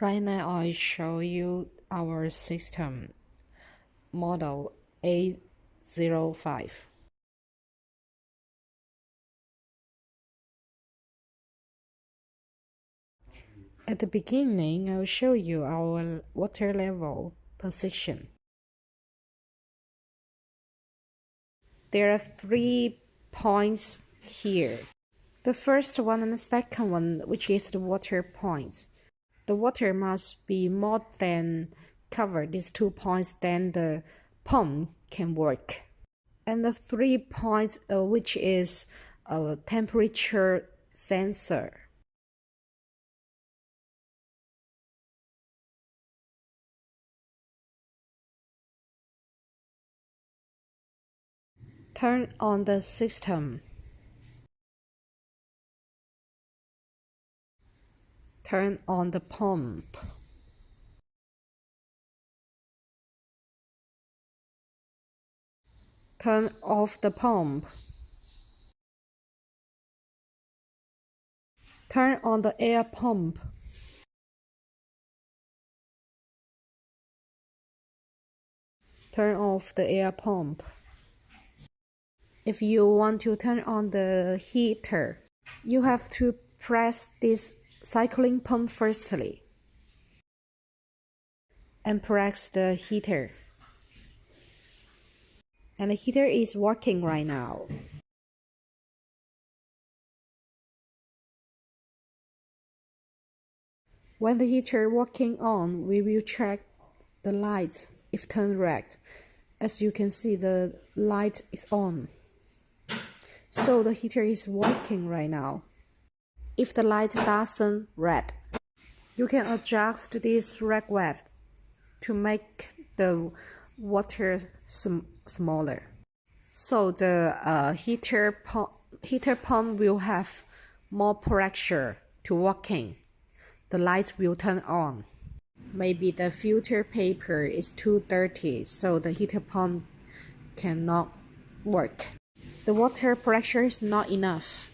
Right now I show you our system model A05. At the beginning, I'll show you our water level position. There are 3 points here. The first one and the second one, which is the water points. The water must be more than cover these 2 points, then the pump can work. And the 3 points, which is a temperature sensor. Turn on the system. Turn on the pump. Turn off the pump. Turn on the air pump. Turn off the air pump. If you want to turn on the heater, you have to press this cycling pump firstly and press the heater. And the heater is working right now. When the heater working on, we will check the lights if turned red. As you can see, the light is on. So the heater is working right now. If the light doesn't red, you can adjust this red wave to make the water smaller. So the heater pump will have more pressure to working. The light will turn on. Maybe the filter paper is too dirty, so the heater pump cannot work. The water pressure is not enough.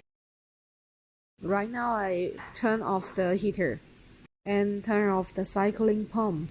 Right now I turn off the heater and turn off the cycling pump.